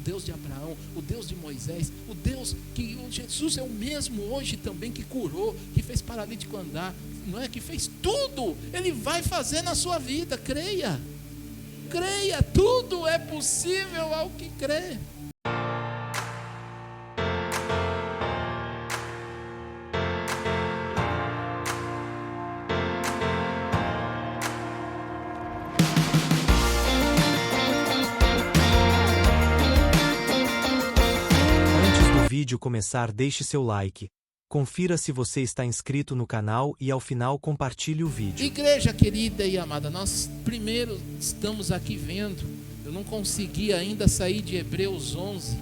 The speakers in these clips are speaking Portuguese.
Deus de Abraão, o Deus de Moisés, o Deus que o Jesus é o mesmo hoje também, que curou, que fez paralítico andar, não é? Que fez tudo. Ele vai fazer na sua vida. Creia, creia, tudo é possível ao que crê. Vídeo começar, deixe seu like, confira se você está inscrito no canal e ao final compartilhe o vídeo. Igreja querida e amada, nós primeiro estamos aqui vendo, eu não consegui ainda sair de Hebreus 11,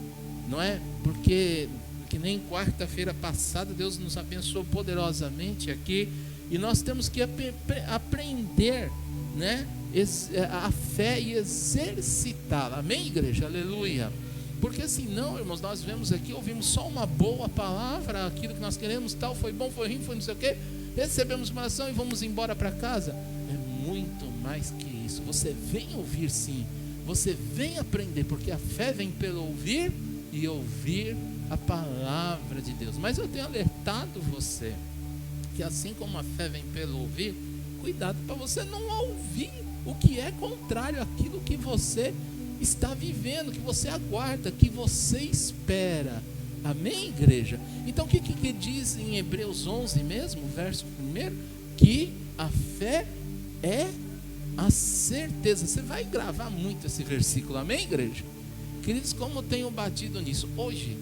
não é? Porque que nem quarta-feira passada Deus nos abençoou poderosamente aqui, e nós temos que aprender, né? A fé e exercitá-la, amém, igreja? Aleluia. Porque senão, irmãos, nós vemos aqui, ouvimos só uma boa palavra, aquilo que nós queremos, tal, foi bom, foi ruim, foi não sei o quê, recebemos uma oração e vamos embora para casa. É muito mais que isso. Você vem ouvir, sim, você vem aprender, porque a fé vem pelo ouvir e ouvir a palavra de Deus. Mas eu tenho alertado você, que assim como a fé vem pelo ouvir, cuidado para você não ouvir o que é contrário àquilo que você está vivendo, que você aguarda, que você espera. Amém, igreja? Então o que diz em Hebreus 11 mesmo, verso 1? Que a fé é a certeza. Você vai gravar muito esse versículo, amém, igreja? Queridos, como eu tenho batido nisso? Hoje,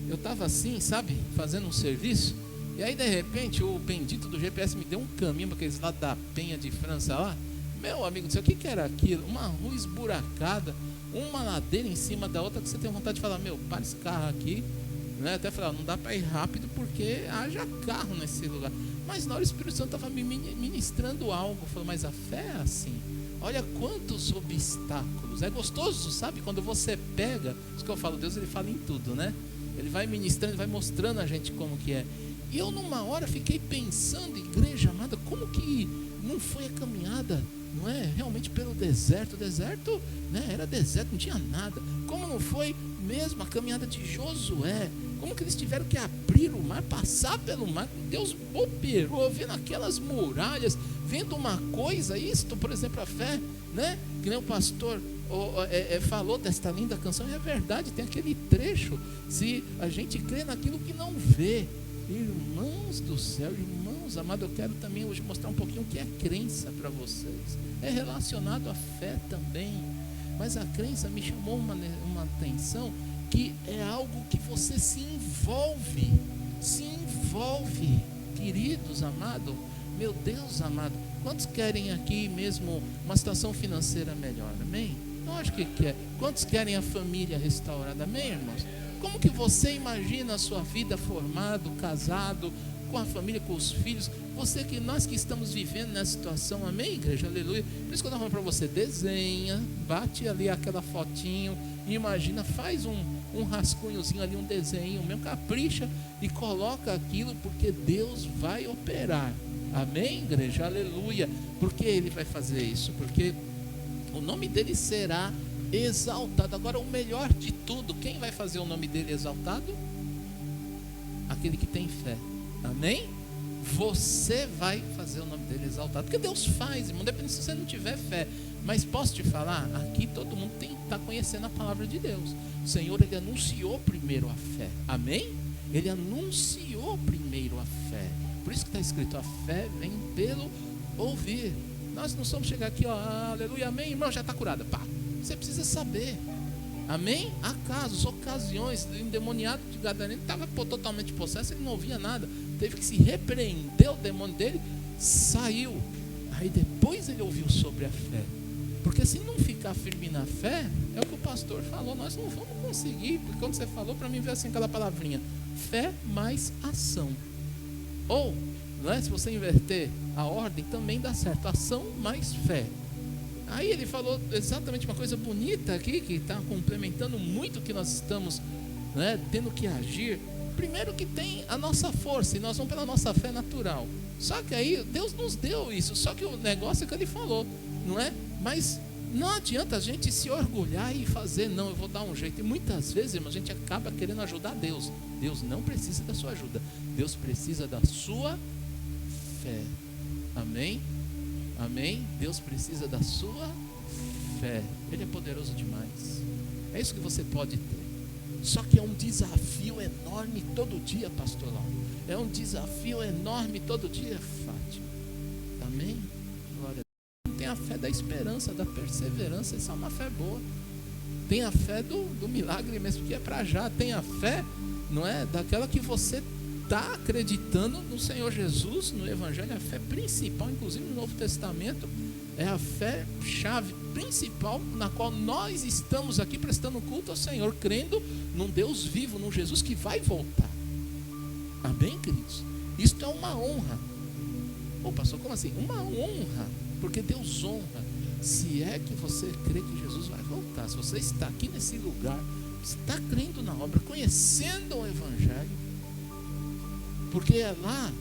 eu estava assim, sabe, fazendo um serviço, e aí de repente o bendito do GPS me deu um caminho para aqueles lá da Penha de França lá. Meu amigo do céu, o que era aquilo? Uma rua esburacada, uma ladeira em cima da outra, que você tem vontade de falar, meu, para esse carro aqui, né? Até falar, não dá para ir rápido porque haja carro nesse lugar. Mas na hora o Espírito Santo estava me ministrando algo. Falou, mas a fé é assim. Olha quantos obstáculos. É gostoso, sabe? Quando você pega, isso que eu falo, Deus ele fala em tudo, né? Ele vai ministrando, ele vai mostrando a gente como que é. E eu numa hora fiquei pensando, igreja amada, como que não foi a caminhada, não é? Realmente pelo deserto. O deserto, né? Era deserto, não tinha nada. Como não foi mesmo a caminhada de Josué? Como que eles tiveram que abrir o mar, passar pelo mar? Deus operou, vendo aquelas muralhas, vendo uma coisa, isto, por exemplo, a fé, né? Que nem o pastor falou desta linda canção, e é verdade, tem aquele trecho, se a gente crê naquilo que não vê. Irmãos do céu, irmãos amados, eu quero também hoje mostrar um pouquinho o que é crença para vocês. É relacionado à fé também, mas a crença me chamou uma atenção, que é algo que você se envolve, queridos amados. Meu Deus amado, quantos querem aqui mesmo uma situação financeira melhor, amém? Eu acho que quer. Quantos querem a família restaurada, amém, irmãos? Como que você imagina a sua vida formado, casado, com a família, com os filhos? Nós que estamos vivendo nessa situação, amém, igreja, aleluia. Por isso que eu estou falando para você, desenha, bate ali aquela fotinho, e imagina, faz um rascunhozinho ali, um desenho mesmo, capricha e coloca aquilo, porque Deus vai operar, amém, igreja, aleluia. Porque Ele vai fazer isso? Porque o nome dele será exaltado. Agora, o melhor de tudo, quem vai fazer o nome dele exaltado? Aquele que tem fé, amém? Você vai fazer o nome dele exaltado, porque Deus faz, irmão, depende se você não tiver fé. Mas posso te falar, aqui todo mundo está conhecendo a palavra de Deus. O Senhor, Ele anunciou primeiro a fé, amém? Ele anunciou primeiro a fé. Por isso que está escrito, a fé vem pelo ouvir. Nós não somos chegar aqui, ó, aleluia, amém, irmão, já está curada, pá. Você precisa saber, amém? Há casos, ocasiões, o endemoniado de Gadareno estava totalmente possesso, ele não ouvia nada, teve que se repreender o demônio dele, saiu. Aí depois ele ouviu sobre a fé, porque se não ficar firme na fé, é o que o pastor falou, nós não vamos conseguir. Porque quando você falou, para mim veio assim aquela palavrinha, fé mais ação. Ou, né, se você inverter a ordem, também dá certo, ação mais fé. Aí ele falou exatamente uma coisa bonita aqui, que está complementando muito o que nós estamos, né, tendo que agir. Primeiro que tem a nossa força, e nós vamos pela nossa fé natural. Só que aí Deus nos deu isso, só que o negócio é que ele falou, não é? Mas Não adianta a gente se orgulhar e fazer, não, eu vou dar um jeito. E muitas vezes, irmão, a gente acaba querendo ajudar Deus. Deus não precisa da sua ajuda. Deus precisa da sua fé. Amém? Amém? Deus precisa da sua fé. Ele é poderoso demais. É isso que você pode ter. Só que é um desafio enorme todo dia, pastor Lauro. É um desafio enorme todo dia, Fátima. Amém? Glória a Deus. Tem a fé da esperança, da perseverança. Essa é uma fé boa. Tem a fé do milagre mesmo, que é para já. Tem a fé, não é? Daquela que você está acreditando no Senhor Jesus, no Evangelho. A fé principal, inclusive no Novo Testamento, é a fé chave principal na qual nós estamos aqui prestando culto ao Senhor, crendo num Deus vivo, num Jesus que vai voltar. Amém, queridos? Isto é uma honra. Ô pastor, como assim? Uma honra, porque Deus honra. Se é que você crê que Jesus vai voltar, se você está aqui nesse lugar, está crendo na obra, conhecendo o Evangelho, porque é lá,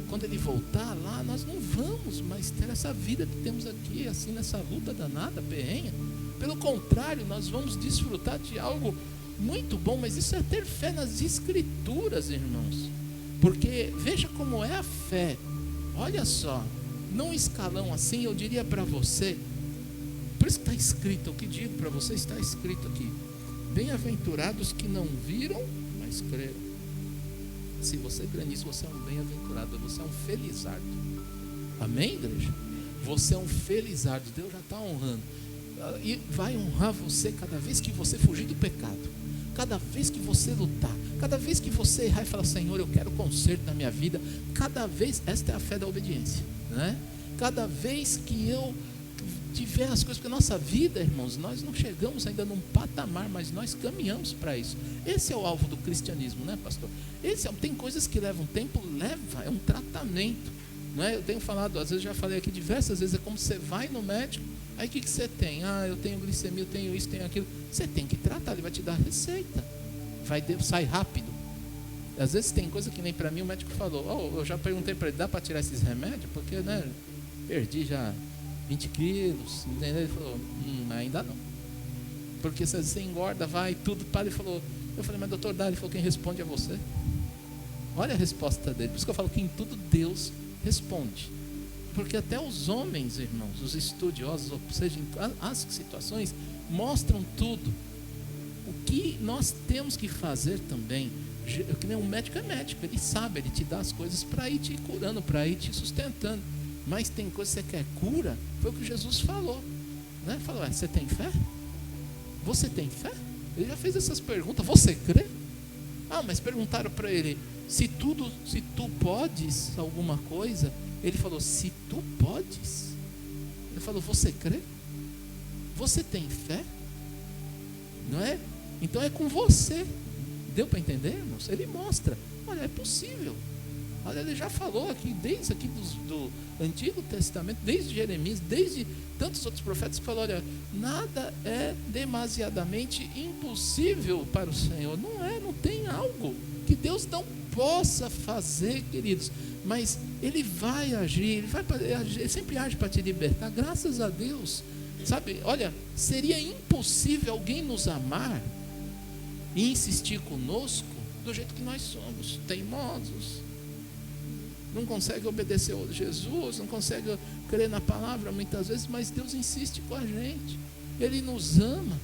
quando Ele voltar lá, nós não vamos mais ter essa vida que temos aqui, assim, nessa luta danada, perrenha. Pelo contrário, nós vamos desfrutar de algo muito bom, mas isso é ter fé nas Escrituras, irmãos. Porque veja como é a fé. Olha só, num escalão assim, eu diria para você, por isso que está escrito, o que digo para você está escrito aqui: bem-aventurados que não viram, mas creram. Se você crê nisso, você é um bem-aventurado, você é um felizardo. Amém, igreja? Você é um felizardo, Deus já está honrando. E vai honrar você cada vez que você fugir do pecado, cada vez que você lutar, cada vez que você errar e falar: Senhor, eu quero conserto na minha vida. Cada vez, esta é a fé da obediência, né? Cada vez que eu tiver as coisas, porque a nossa vida, irmãos, nós não chegamos ainda num patamar, mas nós caminhamos para isso. Esse é o alvo do cristianismo, né, pastor? Tem coisas que levam tempo, é um tratamento, não é? Eu tenho falado, às vezes já falei aqui diversas vezes, é como você vai no médico, aí o que você tem? Eu tenho glicemia, eu tenho isso, tenho aquilo. Você tem que tratar, ele vai te dar a receita, sai rápido. Às vezes tem coisa que nem para mim o médico falou, eu já perguntei para ele: dá para tirar esses remédios? Porque, né, perdi já 20 quilos, entendeu? Ele falou: ainda não, porque se você engorda, vai, tudo para. Ele falou, eu falei: mas doutor, dá? Ele falou: quem responde é você. Olha a resposta dele. Por isso que eu falo que em tudo Deus responde, porque até os homens, irmãos, os estudiosos, ou seja, as situações mostram tudo. O que nós temos que fazer também, que nem um médico é médico, ele sabe, ele te dá as coisas para ir te curando, para ir te sustentando. Mas tem coisa que você quer cura, foi o que Jesus falou, né? Falou: você tem fé? Você tem fé? Ele já fez essas perguntas: você crê? Mas perguntaram para ele: se tu podes alguma coisa. Ele falou: se tu podes. Ele falou: você crê? Você tem fé? Não é? Então é com você. Deu para entender, irmãos? Ele mostra: olha, é possível. Olha, ele já falou aqui, desde aqui do Antigo Testamento, desde Jeremias, desde tantos outros profetas, que falou: olha, nada é demasiadamente impossível para o Senhor. Não tem algo que Deus não possa fazer, queridos. Mas Ele vai agir, Ele sempre age para te libertar, graças a Deus. Sabe, olha, seria impossível alguém nos amar e insistir conosco do jeito que nós somos, teimosos. Não consegue obedecer a Jesus, não consegue crer na palavra muitas vezes, mas Deus insiste com a gente. Ele nos ama.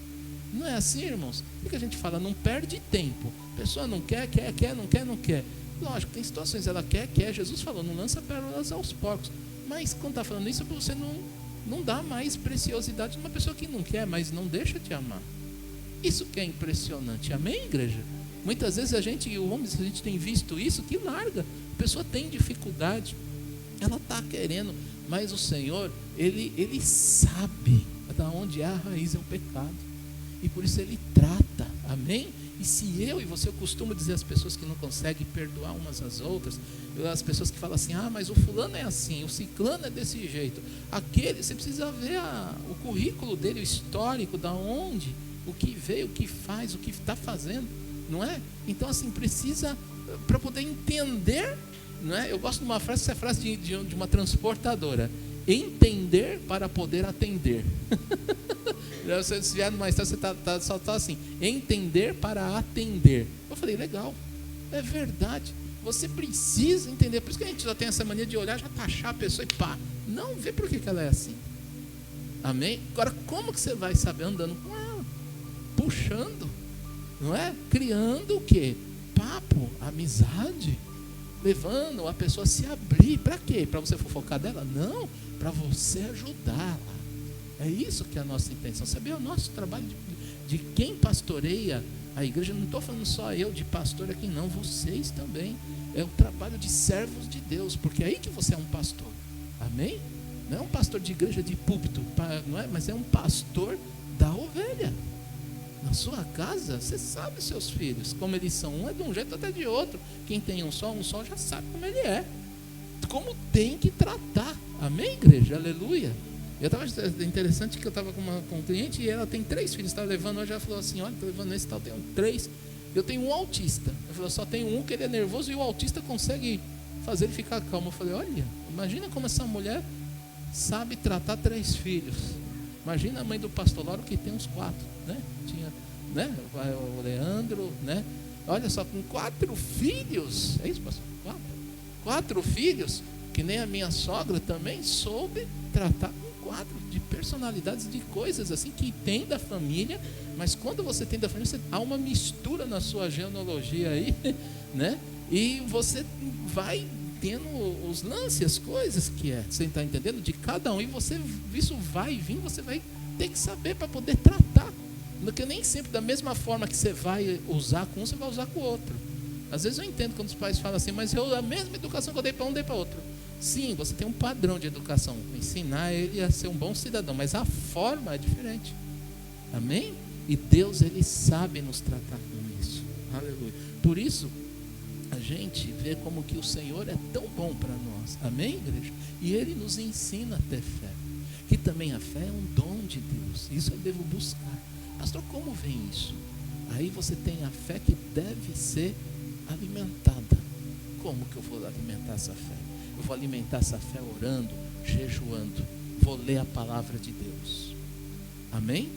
Não é assim, irmãos? O que a gente fala? Não perde tempo. A pessoa não quer, não quer. Lógico, tem situações, ela quer. Jesus falou: não lança pérolas aos porcos. Mas quando está falando isso, é para você não dar mais preciosidade numa pessoa que não quer, mas não deixa te amar. Isso que é impressionante. Amém, igreja? Muitas vezes a gente tem visto isso, que larga. A pessoa tem dificuldade, ela está querendo, mas o Senhor, Ele sabe da onde a raiz é o pecado, e por isso Ele trata. Amém? E se eu costumo dizer às pessoas que não conseguem perdoar umas às outras, as pessoas que falam assim: mas o fulano é assim, o ciclano é desse jeito, você precisa ver o currículo dele, o histórico, da onde, o que veio, o que faz, o que está fazendo, não é? Então assim, precisa, para poder entender, não é? Eu gosto de uma frase, essa é a frase de uma transportadora: entender para poder atender. Se vier numa história, você só está assim, entender para atender. Eu falei, legal, é verdade. Você precisa entender. Por isso que a gente só tem essa mania de olhar, já taxar a pessoa e pá. Não, vê por que ela é assim. Amém? Agora, como que você vai saber? Andando com ela, puxando, não é? Criando o quê? Papo, amizade, levando a pessoa a se abrir. Para quê? Para você fofocar dela? Não, para você ajudá-la. É isso que é a nossa intenção. Saber o nosso trabalho de quem pastoreia a igreja. Não estou falando só eu de pastor aqui, não. Vocês também. É o trabalho de servos de Deus, porque é aí que você é um pastor. Amém? Não é um pastor de igreja de púlpito, não é? Mas é um pastor da ovelha. Na sua casa, você sabe seus filhos, como eles são. Um é de um jeito, até de outro. Quem tem um só já sabe como ele é. Como tem que tratar. Amém, igreja? Aleluia. É interessante que eu estava com um cliente e ela tem 3 filhos. Estava levando hoje, ela falou assim, olha, estou levando esse tal, tenho 3. Eu tenho um autista. Eu falei, só tenho um que ele é nervoso e o autista consegue fazer ele ficar calmo. Eu falei, olha, imagina como essa mulher sabe tratar 3 filhos. Imagina a mãe do pastor Lauro que tem uns 4, né? Tinha, né? O Leandro, né? Olha só, com 4 filhos. É isso, pastor? 4 filhos, que nem a minha sogra também soube tratar com 4 de personalidades, de coisas assim que tem da família, mas quando você tem da família, há uma mistura na sua genealogia aí, né? E você vai tendo os lances, as coisas que você está entendendo de cada um, e isso vai vir, você vai ter que saber para poder tratar, porque nem sempre da mesma forma que você vai usar com um, você vai usar com o outro. Às vezes eu entendo quando os pais falam assim, mas a mesma educação que eu dei para um, dei para outro. Sim, você tem um padrão de educação, ensinar ele a ser um bom cidadão, mas a forma é diferente. Amém? E Deus, Ele sabe nos tratar com isso. Aleluia. Por isso, a gente vê como que o Senhor é tão bom para nós. Amém, igreja? E Ele nos ensina a ter fé. Que também a fé é um dom de Deus. Isso eu devo buscar. Pastor, como vem isso? Aí você tem a fé que deve ser alimentada. Como que eu vou alimentar essa fé? Eu vou alimentar essa fé orando, jejuando. Vou ler a palavra de Deus. Amém?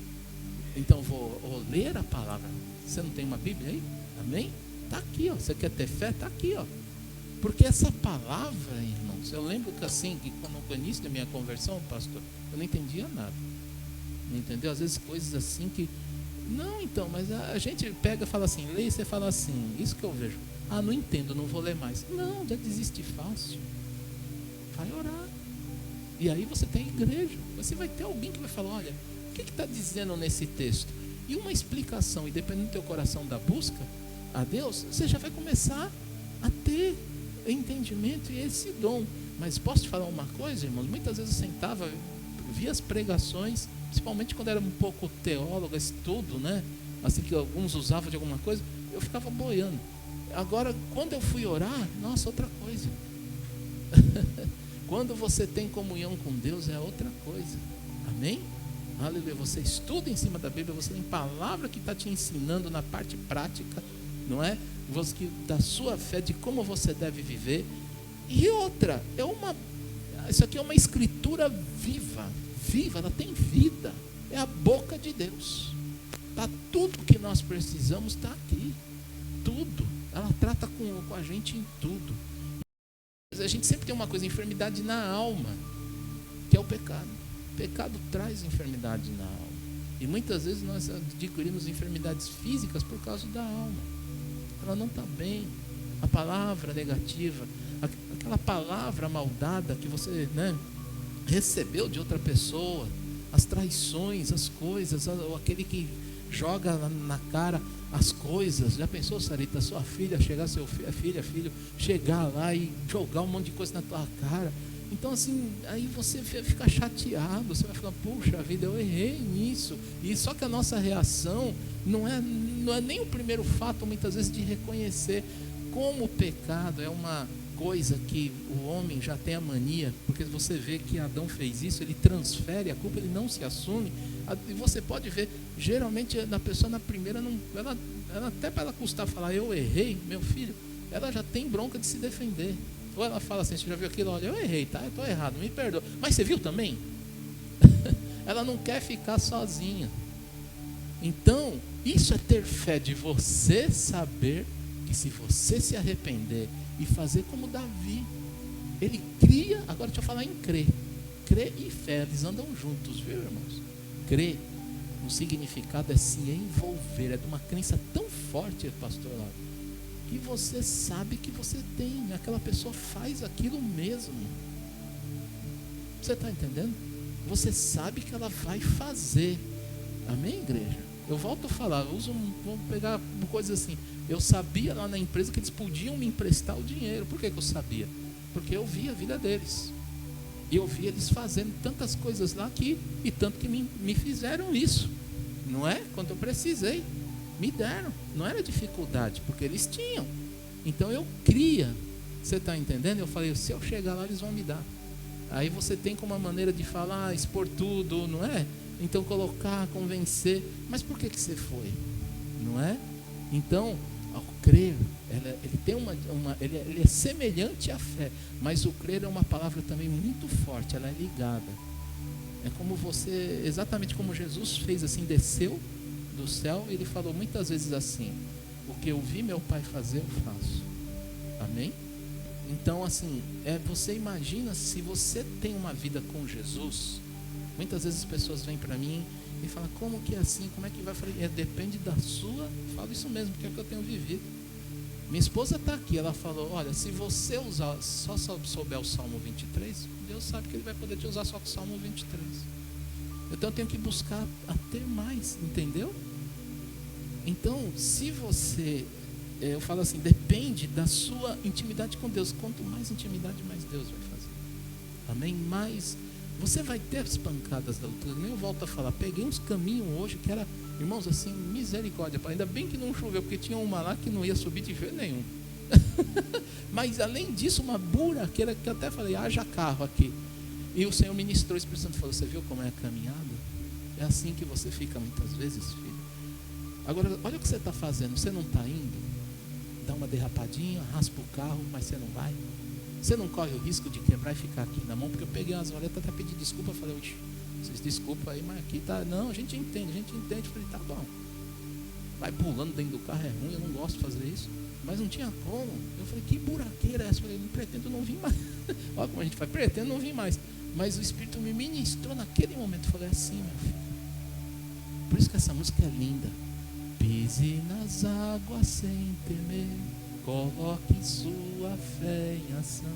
Então vou ler a palavra. Você não tem uma Bíblia aí? Amém? Está aqui, ó. Você quer ter fé? Está aqui, ó. Porque essa palavra, irmãos, eu lembro que assim, que no início da minha conversão, pastor, eu não entendia nada. Não entendeu? Às vezes coisas assim que... Não, então, mas a gente pega e fala assim, lê e você fala assim, isso que eu vejo. Ah, não entendo, não vou ler mais. Não, já desiste fácil. Vai orar. E aí você tem igreja. Você vai ter alguém que vai falar, olha, o que está dizendo nesse texto? E uma explicação, e dependendo do teu coração da busca a Deus, você já vai começar a ter entendimento e esse dom. Mas posso te falar uma coisa, irmãos? Muitas vezes eu sentava, via as pregações, principalmente quando era um pouco teólogo, estudo, né? Assim que alguns usavam de alguma coisa, eu ficava boiando. Agora, quando eu fui orar, nossa, outra coisa. Quando você tem comunhão com Deus, é outra coisa. Amém? Aleluia. Você estuda em cima da Bíblia, você tem palavra que está te ensinando na parte prática, não é? Da sua fé, de como você deve viver. E outra, isso aqui é uma escritura viva, ela tem vida, é a boca de Deus. Tá, tudo que nós precisamos está aqui, tudo. Ela trata com a gente em tudo. A gente sempre tem uma coisa, enfermidade na alma, que é o pecado. O pecado traz enfermidade na alma. E muitas vezes nós adquirimos enfermidades físicas por causa da alma. Ela não está bem. A palavra negativa, aquela palavra maldada que você, né, recebeu de outra pessoa, as traições, as coisas, aquele que joga na cara as coisas. Já pensou, Sarita, sua filha chegar, filho, chegar lá e jogar um monte de coisa na tua cara? Então assim, aí você fica chateado, você vai falar, puxa vida, eu errei nisso. E só que a nossa reação não é nem o primeiro fato, muitas vezes, de reconhecer como o pecado é uma coisa que o homem já tem a mania, porque você vê que Adão fez isso, ele transfere a culpa, ele não se assume. E você pode ver, geralmente na pessoa na primeira, ela até para ela custar falar, eu errei, meu filho, ela já tem bronca de se defender. Ou ela fala assim, você já viu aquilo? Olha, eu errei, tá? Eu estou errado, me perdoa. Mas você viu também? Ela não quer ficar sozinha. Então, isso é ter fé, de você saber que se você se arrepender e fazer como Davi, ele cria. Agora deixa eu falar em crer. Crer e fé, eles andam juntos, viu, irmãos? Crer, no significado é se envolver, é de uma crença tão forte, pastor Lauro, que você sabe que você tem, aquela pessoa faz aquilo mesmo. Você está entendendo? Você sabe que ela vai fazer. Amém, igreja? Eu volto a falar, vamos pegar coisas assim. Eu sabia lá na empresa que eles podiam me emprestar o dinheiro. Por que eu sabia? Porque eu via a vida deles. E eu via eles fazendo tantas coisas lá e tanto que me fizeram isso. Não é? Quando eu precisei, me deram. Não era dificuldade, porque eles tinham. Então eu cria. Você está entendendo? Eu falei, se eu chegar lá, eles vão me dar. Aí você tem como uma maneira de falar, expor tudo, não é? Então colocar, convencer. Mas por que você foi? Não é? Então, ao crer, ele tem ele é semelhante à fé. Mas o crer é uma palavra também muito forte, ela é ligada. É como você, exatamente como Jesus fez assim, desceu do céu, e ele falou muitas vezes assim: o que eu vi meu Pai fazer, eu faço. Amém? Então, assim, você imagina se você tem uma vida com Jesus. Muitas vezes as pessoas vêm para mim e falam, como que é assim, como é que vai? Eu falei, depende da sua. Eu falo isso mesmo, porque é o que eu tenho vivido. Minha esposa está aqui, ela falou, olha, se você só souber o Salmo 23, Deus sabe que Ele vai poder te usar só com o Salmo 23. Então eu tenho que buscar a ter mais, entendeu? Então, se você, eu falo assim, depende da sua intimidade com Deus. Quanto mais intimidade, mais Deus vai fazer. Amém? Mais, você vai ter as pancadas da luta. Nem eu volto a falar, peguei uns caminhos hoje que era, irmãos, assim, misericórdia. Ainda bem que não choveu, porque tinha uma lá que não ia subir de jeito nenhum. Mas além disso, uma buraqueira que eu até falei, haja carro aqui. E o Senhor ministrou, o Espírito Santo falou, você viu como é a caminhada? É assim que você fica muitas vezes, filho. Agora, olha o que você está fazendo, você não está indo, dá uma derrapadinha, raspa o carro, mas você não vai. Você não corre o risco de quebrar e ficar aqui na mão, porque eu peguei umas valetas, até pedi desculpa, falei, vocês desculpa aí, mas aqui tá, não, a gente entende, eu falei, tá bom. Vai pulando dentro do carro, é ruim, eu não gosto de fazer isso, mas não tinha como. Eu falei, que buraqueira é essa? Eu falei, não pretendo não vir mais. Olha como a gente faz, pretendo não vir mais. Mas o Espírito me ministrou naquele momento, eu falei, assim, meu filho. Por isso que essa música é linda. Pise nas águas sem temer, coloque sua fé em ação,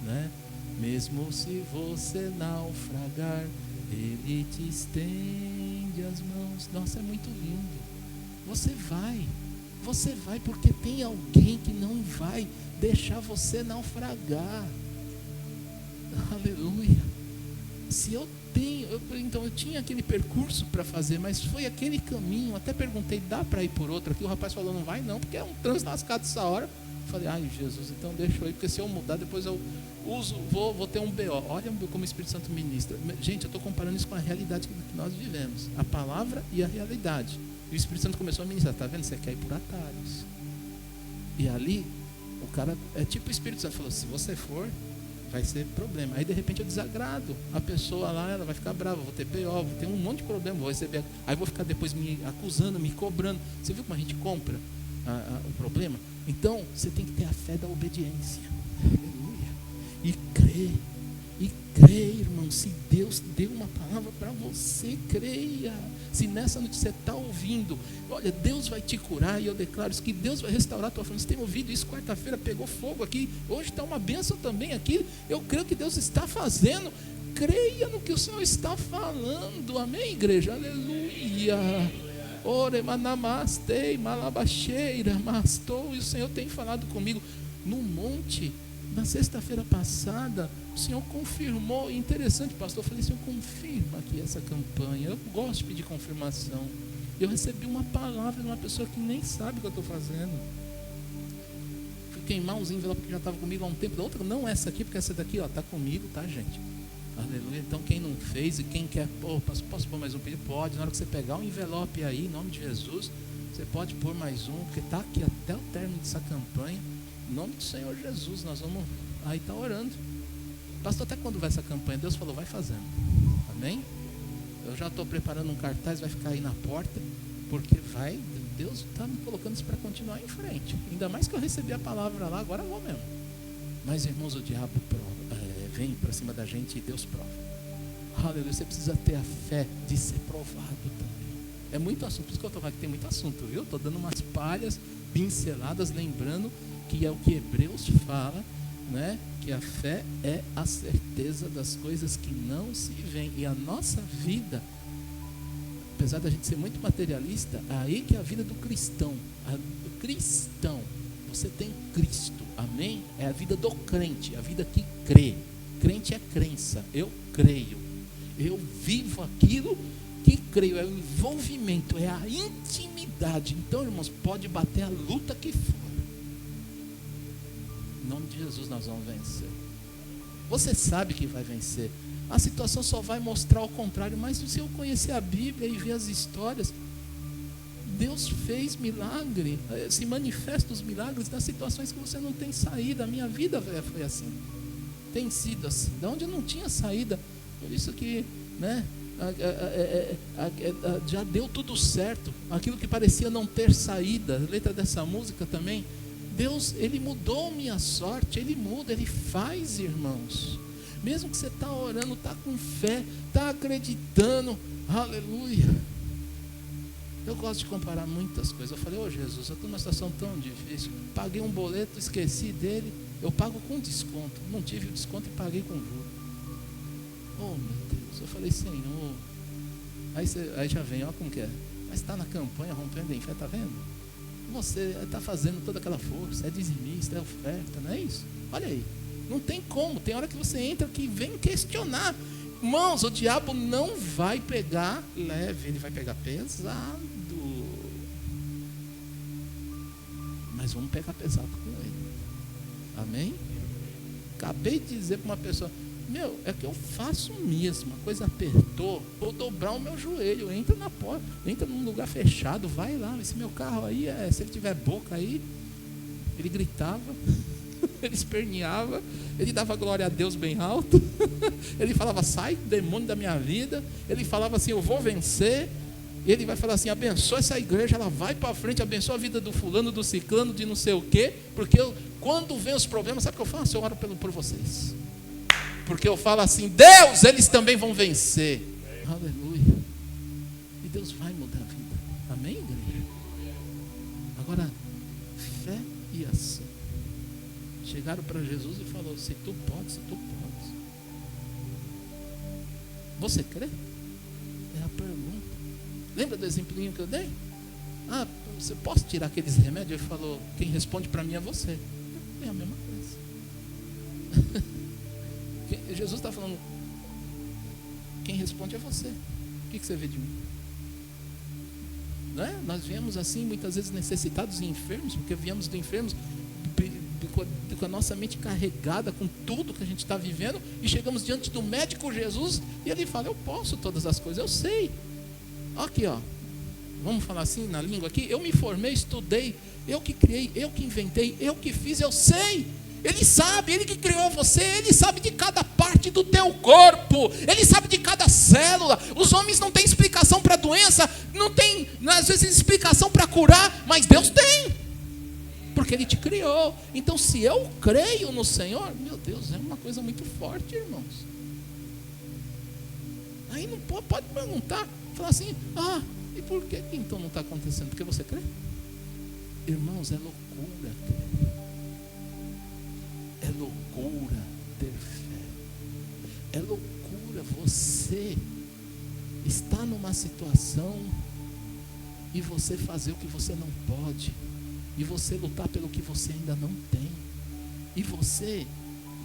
né? Mesmo se você naufragar, Ele te estende as mãos. Nossa, é muito lindo. Você vai porque tem alguém que não vai deixar você naufragar. Aleluia. Se eu tenho, então eu tinha aquele percurso para fazer, mas foi aquele caminho. Até perguntei, dá para ir por outro aqui? O rapaz falou, não vai não, porque é um trânsito lascado essa hora. Eu falei, ai Jesus, então deixa eu ir, porque se eu mudar, depois eu vou ter um BO. Olha como o Espírito Santo ministra. Gente, eu estou comparando isso com a realidade que nós vivemos, a palavra e a realidade. E o Espírito Santo começou a ministrar, tá vendo? Você quer ir por atalhos. E ali, o cara, é tipo o Espírito Santo falou, se você for, vai ser problema. Aí de repente eu desagrado a pessoa lá, ela vai ficar brava, vou ter BO, vou ter um monte de problema, vou receber, aí vou ficar depois me acusando, me cobrando. Você viu como a gente compra o problema? Então você tem que ter a fé da obediência. Aleluia. E crer, irmão. Se Deus deu uma palavra para você, creia. Se nessa noite você está ouvindo, olha, Deus vai te curar, e eu declaro isso, que Deus vai restaurar a tua família. Você tem ouvido isso, quarta-feira pegou fogo aqui, hoje está uma bênção também aqui. Eu creio que Deus está fazendo. Creia no que o Senhor está falando. Amém, igreja? Aleluia. Ore manamastei, malabacheira, mastou. E o Senhor tem falado comigo no monte. Na sexta-feira passada, o Senhor confirmou. Interessante, pastor, eu falei, Senhor, confirma aqui essa campanha. Eu gosto de pedir confirmação. Eu recebi uma palavra de uma pessoa que nem sabe o que eu estou fazendo. Fui queimar uns envelopes que já estavam comigo há um tempo. Da outra, não essa aqui, porque essa daqui está comigo, tá, gente? Aleluia. Então quem não fez e quem quer, posso pôr mais um pedido? Pode. Na hora que você pegar um envelope aí, em nome de Jesus, você pode pôr mais um, porque está aqui até o término dessa campanha. Em nome do Senhor Jesus, nós vamos Aí está orando. Pastor, até quando vai essa campanha? Deus falou, vai fazendo. Amém? Eu já estou preparando um cartaz, vai ficar aí na porta, porque Deus está me colocando isso para continuar em frente. Ainda mais que eu recebi a palavra lá, agora eu vou mesmo. Mas, irmãos, o diabo vem para cima da gente e Deus prova. Aleluia, você precisa ter a fé de ser provado também. É muito assunto, por isso que eu estou falando que tem muito assunto, viu? Estou dando umas palhas, pinceladas, lembrando que é o que Hebreus fala, né? Que a fé é a certeza das coisas que não se veem. E a nossa vida, apesar da gente ser muito materialista, é aí que é a vida do cristão. Do cristão, você tem Cristo, amém? É a vida do crente, a vida que crê. Crente é crença, eu creio, eu vivo aquilo que creio, é o envolvimento, é a intimidade. Então, irmãos, pode bater a luta que for, em nome de Jesus nós vamos vencer. Você sabe que vai vencer. A situação só vai mostrar o contrário. Mas se eu conhecer a Bíblia e ver as histórias, Deus fez milagre, se manifesta os milagres nas situações que você não tem saída. A minha vida foi assim, tem sido assim, de onde eu não tinha saída. Por isso que, né, já deu tudo certo. Aquilo que parecia não ter saída, a letra dessa música também, Deus, Ele mudou minha sorte, Ele muda, Ele faz, irmãos. Mesmo que você está orando, está com fé, está acreditando, aleluia. Eu gosto de comparar muitas coisas. Eu falei, Jesus, eu estou numa situação tão difícil, paguei um boleto, esqueci dele, eu pago com desconto, não tive o desconto e paguei com juros. Oh meu Deus, eu falei, Senhor, aí já vem, olha como que é, mas está na campanha, rompendo em fé, está vendo? Você está fazendo toda aquela força, é dizimista, é oferta, não é isso? Olha aí, não tem como, tem hora que você entra que vem questionar. Irmãos, o diabo não vai pegar leve, ele vai pegar pesado. Mas vamos pegar pesado com ele. Amém? Acabei de dizer para uma pessoa, é que eu faço mesmo, a coisa apertou, vou dobrar o meu joelho, entra na porta, entra num lugar fechado, vai lá, esse meu carro aí, se ele tiver boca aí, ele gritava, ele esperneava, ele dava glória a Deus bem alto, ele falava, sai demônio da minha vida, ele falava assim, eu vou vencer, ele vai falar assim, abençoa essa igreja, ela vai para frente, abençoa a vida do fulano, do ciclano, de não sei o quê, porque quando vem os problemas, sabe o que eu faço? Eu oro por vocês. Porque eu falo assim, Deus, eles também vão vencer. Aleluia. E Deus vai mudar a vida. Amém, igreja? Agora, fé e ação. Chegaram para Jesus e falaram, se tu podes. Você crê? É a pergunta. Lembra do exemplinho que eu dei? Você pode tirar aqueles remédios? Ele falou, quem responde para mim é você. É a mesma coisa. Jesus está falando, quem responde é você. O que você vê de mim? Não é? Nós viemos assim, muitas vezes necessitados e enfermos, porque viemos do enfermos com a nossa mente carregada com tudo que a gente está vivendo, e chegamos diante do médico Jesus, e ele fala, eu posso todas as coisas, eu sei. Aqui, vamos falar assim na língua aqui, eu me formei, estudei, eu que criei, eu que inventei, eu que fiz, eu sei. Ele sabe, Ele que criou você, Ele sabe de cada parte do teu corpo, Ele sabe de cada célula. Os homens não têm explicação para a doença, não tem, às vezes, explicação para curar, mas Deus tem, porque Ele te criou. Então, se eu creio no Senhor, meu Deus, é uma coisa muito forte, irmãos. Aí não pode perguntar, falar assim, e por que então não está acontecendo? Porque você crê? Irmãos, é loucura crer. É loucura ter fé. É loucura você estar numa situação e você fazer o que você não pode, e você lutar pelo que você ainda não tem, e você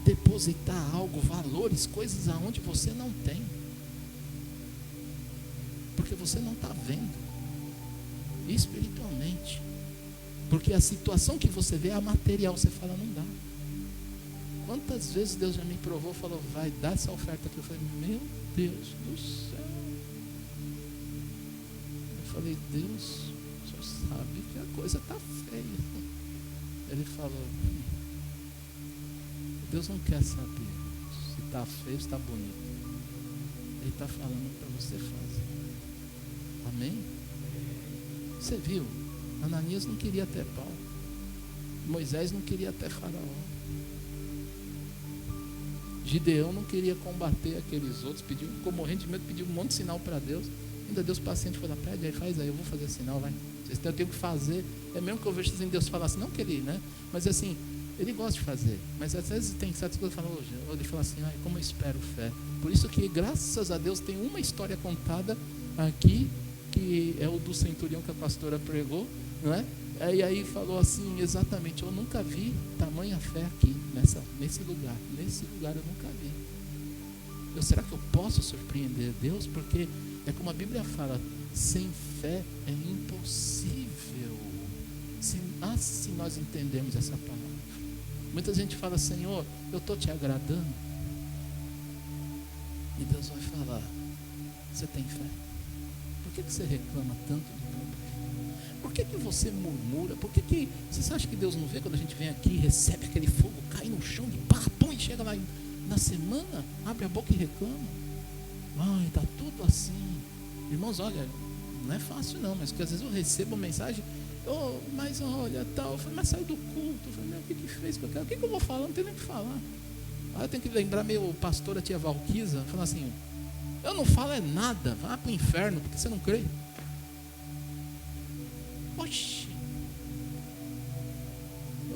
depositar algo, valores, coisas aonde você não tem, porque você não está vendo espiritualmente, porque a situação que você vê é a material. Você fala, não dá. Quantas vezes Deus já me provou, falou, vai dar essa oferta aqui. Eu falei, meu Deus do céu. Eu falei, Deus, o Senhor sabe que a coisa está feia. Ele falou, Deus não quer saber se está feio ou se está bonito. Ele está falando para você fazer. Amém? Você viu? Ananias não queria ter Paulo. Moisés não queria ter Faraó. Gideão não queria combater aqueles outros. Ficou morrendo de medo, pediu um monte de sinal para Deus. Ainda Deus paciente foi lá, pede aí, faz aí, eu vou fazer sinal, vai. Eu tenho que fazer. É mesmo que eu vejo assim, Deus falar assim, não que ele, né? Mas assim, ele gosta de fazer. Mas às vezes tem certas coisas que ele fala assim, ai, como eu espero fé. Por isso que, graças a Deus, tem uma história contada aqui, que é o do centurião que a pastora pregou, não é? E aí falou assim, exatamente, eu nunca vi tamanha fé aqui, nesse lugar. Nesse lugar eu nunca vi. Será que eu posso surpreender Deus? Porque é como a Bíblia fala, sem fé é impossível. Se nós entendemos essa palavra. Muita gente fala, Senhor, eu estou te agradando. E Deus vai falar, você tem fé? Por que você reclama tanto do problema? Por que você murmura? Por que você acha que Deus não vê quando a gente vem aqui, recebe aquele fogo, cai no chão e pá, pum, e chega lá na semana, abre a boca e reclama? Ai, está tudo assim. Irmãos, olha, não é fácil não, mas porque às vezes eu recebo uma mensagem, mas olha, tal, eu falei, mas saiu do culto, eu falei, o que fez que eu quero? O que eu vou falar? Não tenho nem o que falar. Aí eu tenho que lembrar meu pastor, a tia Valquisa, falar assim, eu não falo é nada, vá para o inferno, porque você não crê. Oxi.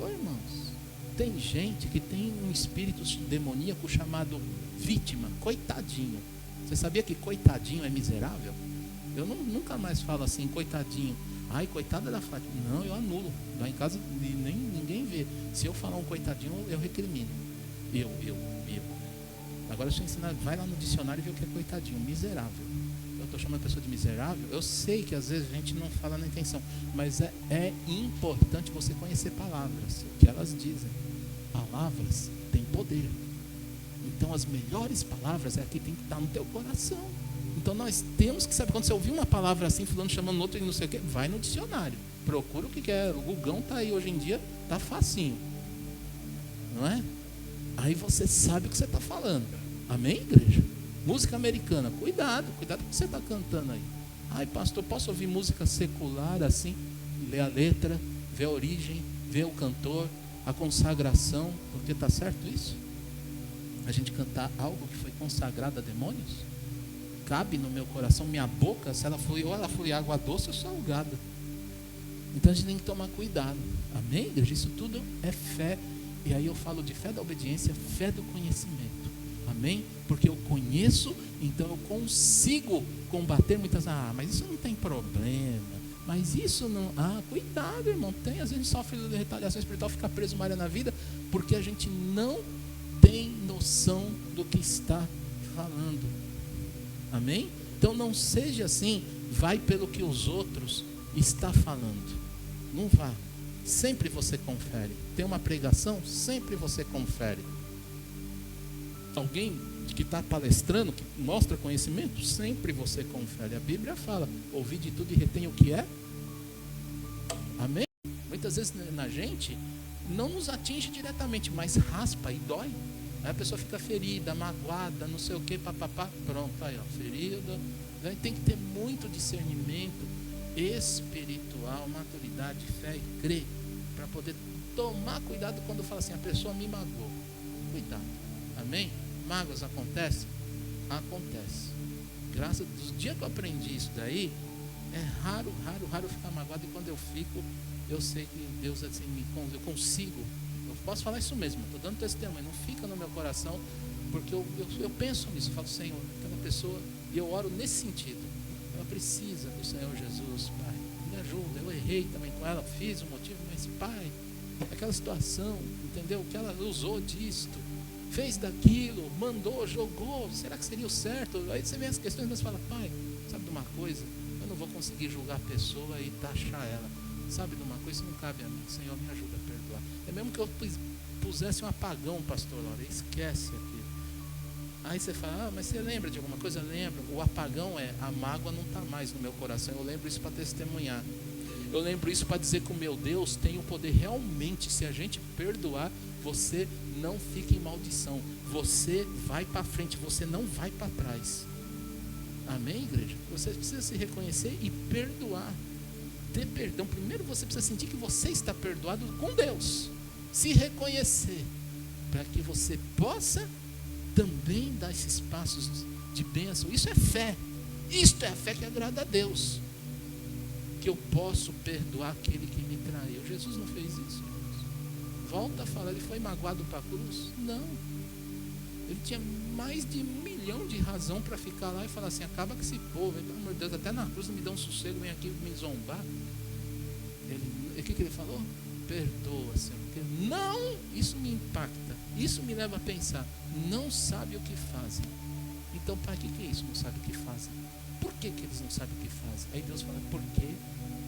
Oi, irmãos, tem gente que tem um espírito demoníaco chamado vítima, coitadinho. Você sabia que coitadinho é miserável? Eu nunca mais falo assim, coitadinho. Ai, coitada da Fátima. Não, eu anulo. Lá em casa ninguém vê. Se eu falar um coitadinho, eu recrimino. Eu. Agora deixa eu ensinar, vai lá no dicionário e vê o que é coitadinho. Miserável. Eu estou chamando a pessoa de miserável. Eu sei que às vezes a gente não fala na intenção, mas é importante você conhecer palavras, o que elas dizem. Palavras têm poder. Então as melhores palavras é a que tem que estar no teu coração. Então nós temos que saber, quando você ouvir uma palavra assim, fulano chamando outro e não sei o que, vai no dicionário, procura o que é. O Gugão está aí hoje em dia, está facinho, não é? Aí você sabe o que você está falando. Amém, igreja? Música americana, cuidado com o que você está cantando aí. Ai, pastor, posso ouvir música secular assim? Ler a letra, ver a origem, ver o cantor, a consagração, porque está certo isso? A gente cantar algo que foi consagrado a demônios? Cabe no meu coração, minha boca, se ela foi água doce ou salgada. Então a gente tem que tomar cuidado. Amém, igreja? Isso tudo é fé. E aí eu falo de fé da obediência, fé do conhecimento. Amém? Porque eu conheço, então eu consigo combater muitas. Mas isso não tem problema. Mas isso não. Cuidado, irmão. Às vezes a gente sofre de retaliação espiritual, fica preso uma área na vida, porque a gente não tem noção do que está falando. Amém? Então não seja assim, vai pelo que os outros estão falando. Não vá. Sempre você confere. Tem uma pregação, sempre você confere. Alguém que está palestrando, que mostra conhecimento, sempre você confere. A Bíblia fala, ouvi de tudo e retém o que é. Amém? Muitas vezes na gente, não nos atinge diretamente, mas raspa e dói. Aí a pessoa fica ferida, magoada, não sei o que, papapá. Pronto, aí ó, ferida. Tem que ter muito discernimento espiritual, maturidade, fé e crer, para poder tomar cuidado quando fala assim, a pessoa me magoou. Cuidado. Amém? Mágoas acontecem? Acontece. Graças a Deus, o dia que eu aprendi isso daí, é raro ficar magoado, e quando eu fico, eu sei que Deus assim, eu consigo. Eu posso falar isso mesmo, estou dando testemunho, não fica no meu coração, porque eu penso nisso, eu falo, Senhor, aquela pessoa, e eu oro nesse sentido, ela precisa do Senhor Jesus, Pai, me ajuda, eu errei também com ela, fiz o motivo, mas Pai, aquela situação, entendeu, que ela usou disto, fez daquilo, mandou, jogou, será que seria o certo? Aí você vê as questões, mas fala, Pai, sabe de uma coisa, eu não vou conseguir julgar a pessoa e taxar ela, sabe de uma coisa, isso não cabe a mim, Senhor, me ajuda a perdoar. É mesmo que eu pusesse um apagão, pastor Laura, esquece aquilo. Aí você fala, mas você lembra de alguma coisa? Lembra. O apagão a mágoa não está mais no meu coração, eu lembro isso para testemunhar. Eu lembro isso para dizer que o meu Deus tem o poder realmente, se a gente perdoar, você não fica em maldição, você vai para frente, você não vai para trás. Amém, igreja? Você precisa se reconhecer e perdoar, ter perdão. Primeiro você precisa sentir que você está perdoado com Deus, se reconhecer, para que você possa também dar esses passos de bênção. Isso é fé, isto é a fé que agrada a Deus, que eu posso perdoar aquele que me traiu. Jesus não fez isso, irmãos. Volta a falar, ele foi magoado para a cruz? Não, ele tinha mais de 1 milhão de razão para ficar lá e falar assim: acaba com esse povo, pelo amor de Deus, até na cruz não me dá um sossego, vem aqui me zombar. O que ele falou? Perdoa, Senhor, porque não, isso me impacta, isso me leva a pensar, não sabe o que fazem. Então, para que é isso? Não sabe o que fazem. Por que eles não sabem o que fazem? Aí Deus fala: porque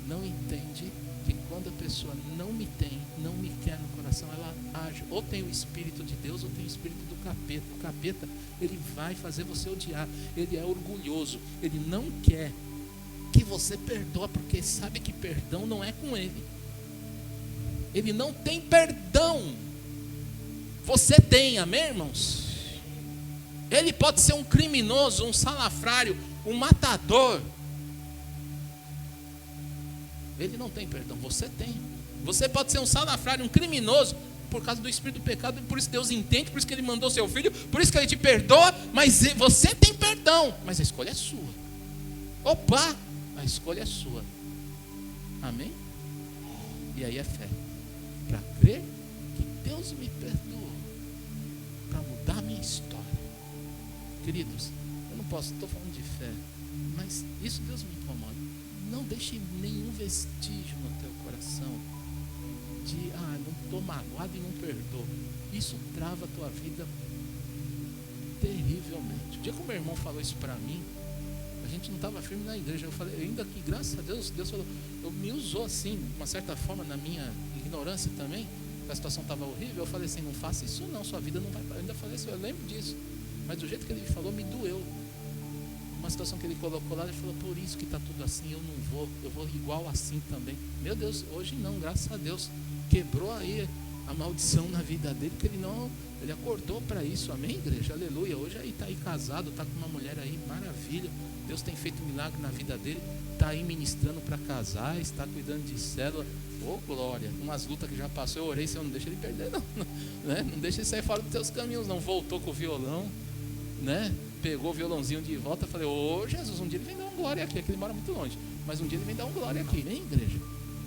não entende que quando a pessoa não me tem, não me quer no coração, ela age, ou tem o Espírito de Deus, ou tem o Espírito do capeta. O capeta, ele vai fazer você odiar, ele é orgulhoso, ele não quer que você perdoa, porque sabe que perdão não é com ele. Ele não tem perdão, você tem, amém, irmãos? Ele pode ser um criminoso, um salafrário, um matador, ele não tem perdão, você tem. Você pode ser um salafrário, um criminoso, por causa do espírito do pecado, e por isso Deus entende, por isso que Ele mandou seu filho, por isso que Ele te perdoa, mas você tem perdão, mas a escolha é sua. Opa, a escolha é sua. Amém? E aí é fé, para crer que Deus me perdoou, para mudar a minha história. Queridos, eu não posso, estou falando de fé, mas isso Deus me incomoda. Não deixe nenhum vestígio no teu coração de, não estou magoado e não perdoo. Isso trava a tua vida terrivelmente. O dia que o meu irmão falou isso para mim, a gente não estava firme na igreja. Eu falei, ainda que graças a Deus, Deus falou, me usou assim, de uma certa forma, na minha ignorância também, a situação estava horrível. Eu falei assim: não faça isso não, sua vida não vai. Eu ainda falei assim, eu lembro disso, mas do jeito que ele falou, me doeu. Uma situação que ele colocou lá, ele falou: por isso que está tudo assim, eu não vou, eu vou igual assim também. Meu Deus, hoje não, graças a Deus, quebrou aí a maldição na vida dele, que ele acordou para isso, amém, igreja, aleluia. Hoje aí está aí casado, está com uma mulher aí, maravilha, Deus tem feito milagre na vida dele, está aí ministrando para casais, está cuidando de célula, glória, umas lutas que já passou, eu orei, Senhor, não deixa ele perder não, né? Não deixa ele sair fora dos teus caminhos não. Voltou com o violão, né? Pegou o violãozinho de volta. Falei: ô Jesus, um dia ele vem dar um glória aqui. Ele mora muito longe, mas um dia ele vem dar um glória aqui, vem, igreja.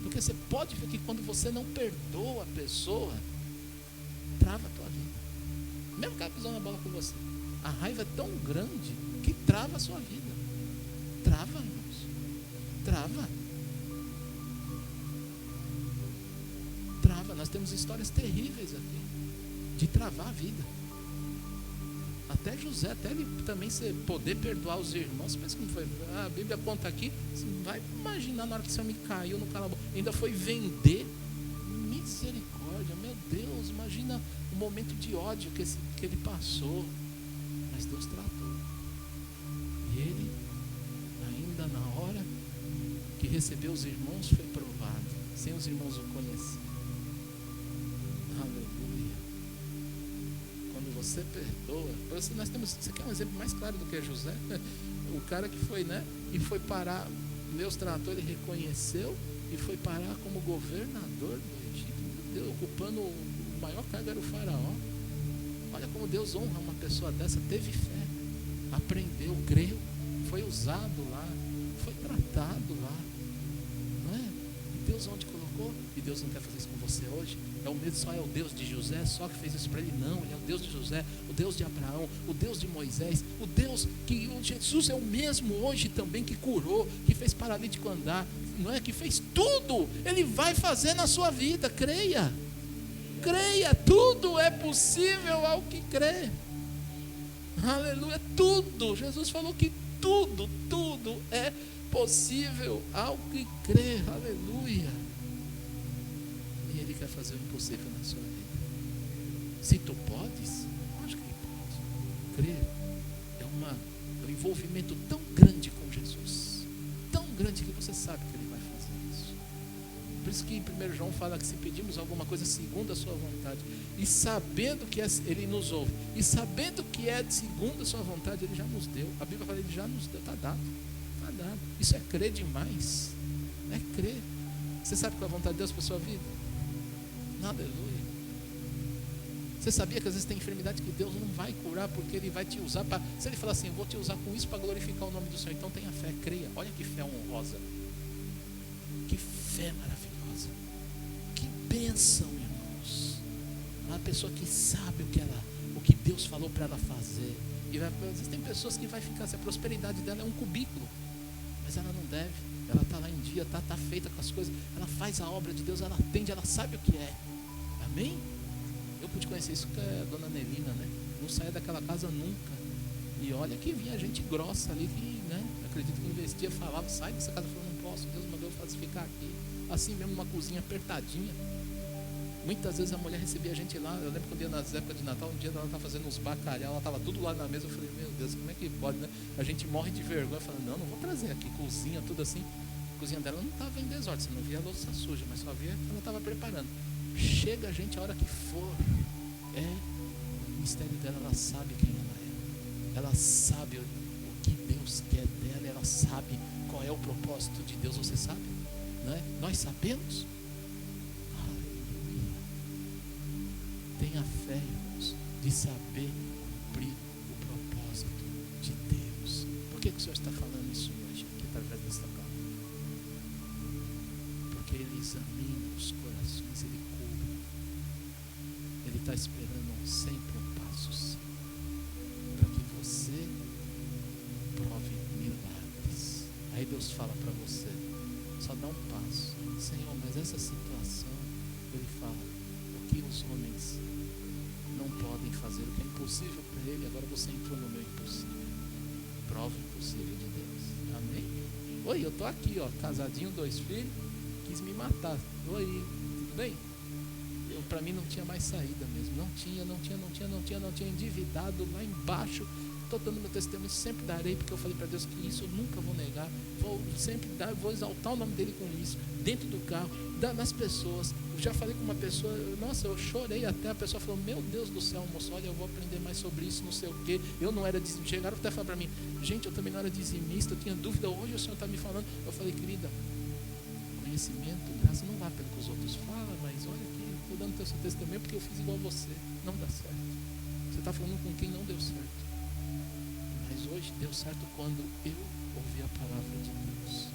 Porque você pode ver que quando você não perdoa a pessoa, trava a tua vida. Mesmo que ela pisou na bola com você, a raiva é tão grande que trava a sua vida. Trava, irmãos, trava. Trava. Nós temos histórias terríveis aqui de travar a vida. Até José, até ele também poder perdoar os irmãos. Pensa como foi. A Bíblia conta aqui. Você vai imaginar na hora que esse homem caiu no calabouço, ainda foi vender. Misericórdia, meu Deus. Imagina o momento de ódio que ele passou. Mas Deus tratou. E ele, ainda na hora que recebeu os irmãos, foi provado. Sem os irmãos o conhecer. Aleluia. Você perdoa. Você quer um exemplo mais claro do que José? O cara que foi, né? E foi parar, Deus tratou, ele reconheceu e foi parar como governador do Egito. Deus, ocupando o maior cargo era o faraó. Olha como Deus honra uma pessoa dessa. Teve fé, aprendeu, creu, foi usado lá, foi tratado lá, não é? E Deus onde colocou? E Deus não quer fazer isso com você hoje? Só é o Deus de José só que fez isso para ele? Não, ele é o Deus de José, o Deus de Abraão, o Deus de Moisés, o Deus que Jesus é o mesmo hoje também, que curou, que fez paralítico andar, não é? Que fez tudo. Ele vai fazer na sua vida. Creia, tudo é possível ao que crê. Aleluia, tudo. Jesus falou que tudo é possível ao que crê. Aleluia. Ele quer fazer o impossível na sua vida. Se tu podes, acho que ele pode. Crer é um envolvimento tão grande com Jesus, tão grande que você sabe que ele vai fazer isso. isso que em 1 João fala que se pedimos alguma coisa segundo a sua vontade, e sabendo que ele nos ouve, e sabendo que é segundo a sua vontade, ele já nos deu. A Bíblia fala, ele já nos deu, está dado. Está dado. Isso é crer demais. É crer. Você sabe qual é a vontade de Deus para a sua vida? Aleluia. Você sabia que às vezes tem enfermidade que Deus não vai curar, porque Ele vai te usar para... Se Ele falar assim, eu vou te usar com isso para glorificar o nome do Senhor, então tenha fé, creia. Olha que fé honrosa. Que fé maravilhosa. Que bênção, irmãos. Uma pessoa que sabe o que Deus falou para ela fazer. E às vezes tem pessoas que vai ficar, se a prosperidade dela é um cubículo, mas ela não deve. Ela está lá em dia, está feita com as coisas. Ela faz a obra de Deus, ela atende, ela sabe o que é. Amém? Eu pude conhecer isso com a dona Nelina, né? Não saía daquela casa nunca. E olha que vinha gente grossa ali que, né? Acredito que investia, falava, sai dessa casa. Eu falei, não posso, Deus mandou eu ficar aqui. Assim mesmo, uma cozinha apertadinha. Muitas vezes a mulher recebia a gente lá. Eu lembro que um dia nas épocas de Natal, um dia ela estava fazendo uns bacalhau, ela estava tudo lá na mesa. Eu falei, meu Deus, como é que pode, né? A gente morre de vergonha, falando, não vou trazer aqui, cozinha, tudo assim. A cozinha dela não estava em desordem, você não via a louça suja, mas só via que ela estava preparando. Chega a gente a hora que for. O mistério dela, ela sabe quem ela é. Ela sabe o que Deus quer dela, ela sabe qual é o propósito de Deus, você sabe? Não é? Nós sabemos. Aleluia. Tenha fé, irmãos, de saber cumprir o propósito de Deus. Por que o Senhor está falando isso hoje, aqui através desta palavra? Porque Ele examina os corações, Ele cura. Ele está esperando sempre um passo seu, para que você prove milagres. Aí Deus fala para você, só dá um passo. Senhor, mas essa situação, Ele fala, o que os homens não podem fazer, o que é impossível para Ele, agora você entrou no meu impossível. Prova impossível de Deus. Amém? Oi, eu estou aqui, ó, casadinho, 2 filhos, quis me matar. Oi, tudo bem? Para mim não tinha mais saída mesmo, não tinha, endividado lá embaixo. Estou dando meu testemunho, sempre darei, porque eu falei para Deus que isso eu nunca vou negar, vou sempre dar, vou exaltar o nome dele com isso, dentro do carro, nas pessoas. Eu já falei com uma pessoa, nossa, eu chorei até, a pessoa falou, meu Deus do céu, moço, olha, eu vou aprender mais sobre isso, não sei o que. Eu não era dizimista, chegaram até a falar para mim, gente, eu também não era dizimista, eu tinha dúvida, hoje o Senhor está me falando. Eu falei, querida, conhecimento, graça, não vá pelo que os outros falam, mas olha aqui, estou dando teu testemunho porque eu fiz igual você. Não dá certo. Você está falando com quem não deu certo. Mas hoje deu certo quando eu ouvi a palavra de Deus.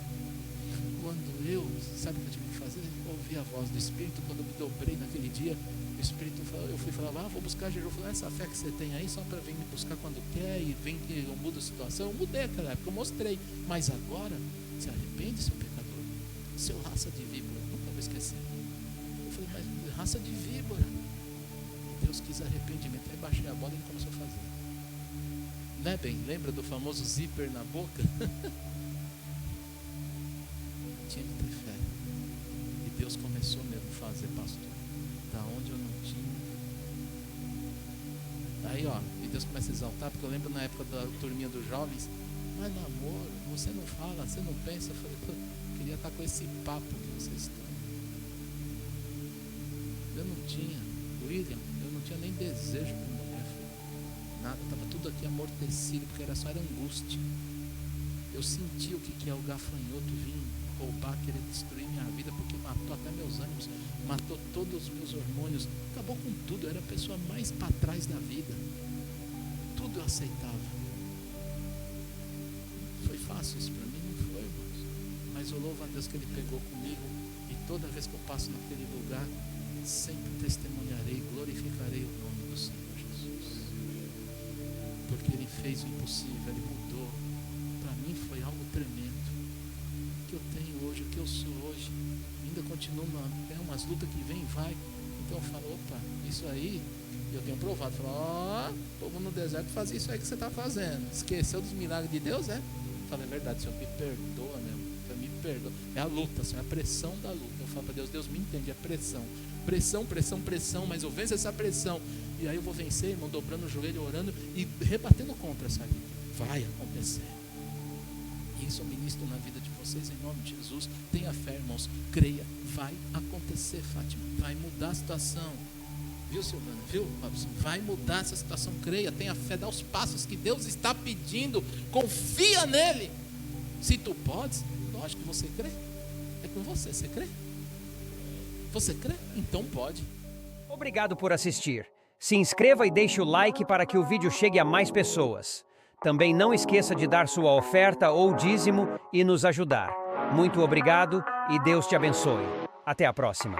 Quando eu, sabe o que eu tive que fazer? Ouvi a voz do Espírito. Quando eu me dobrei naquele dia, o Espírito falou, eu fui falar, vou buscar Jesus. Falou, essa fé que você tem aí, só para vir me buscar quando quer e vem que eu mudo a situação. Eu mudei aquela época, eu mostrei. Mas agora, se arrepende, seu pecador. Seu raça de víbora, nunca vou esquecer. Eu falei, mas raça de víbora. Deus quis arrependimento. Aí baixei a bola e ele começou a fazer. Né, bem? Lembra do famoso zíper na boca? Tinha que ter fé. E Deus começou mesmo a fazer, pastor. Da onde eu não tinha. Aí, ó, e Deus começa a exaltar, porque eu lembro na época da turminha dos jovens, mas namoro, você não fala, você não pensa. Eu falei, eu queria estar com esse papo que vocês estão. Eu não tinha, William, eu não tinha nem desejo por mulher. Nada, estava tudo aqui amortecido, porque era só angústia. Eu senti o que é o gafanhoto vir roubar, querer destruir minha vida, porque matou até meus ânimos, matou todos os meus hormônios, acabou com tudo. Eu era a pessoa mais para trás da vida. Tudo eu aceitava. Foi fácil isso para mim? Não foi, irmãos. Mas eu louvo a Deus que Ele pegou comigo, e toda vez que eu passo naquele lugar, sempre testemunharei, glorificarei o nome do Senhor Jesus. Porque Ele fez o impossível, Ele mudou. Para mim foi algo tremendo. O que eu tenho hoje, o que eu sou hoje, ainda continuo umas lutas que vem e vai. Então eu falo, opa, isso aí eu tenho provado. Eu falo, ó, o povo no deserto fazia isso aí que você está fazendo. Esqueceu dos milagres de Deus, é? Eu falo, é verdade, Senhor, me perdoa, meu. Me perdoa. É a luta, Senhor, é a pressão da luta. Eu falo para Deus, Deus me entende, é pressão. Pressão, mas eu venço essa pressão. E aí eu vou vencer, irmão, dobrando o joelho, orando e rebatendo contra, sabe? Vai acontecer. E isso eu ministro na vida de vocês em nome de Jesus. Tenha fé, irmãos. Creia. Vai acontecer, Fátima. Vai mudar a situação. Viu, Silvana? Viu, Robson? Vai mudar essa situação. Creia, tenha fé, dá os passos que Deus está pedindo. Confia nele. Se tu podes, lógico que você crê. É com você, você crê? Você crê? Então pode. Obrigado por assistir. Se inscreva e deixe o like para que o vídeo chegue a mais pessoas. Também não esqueça de dar sua oferta ou dízimo e nos ajudar. Muito obrigado e Deus te abençoe. Até a próxima.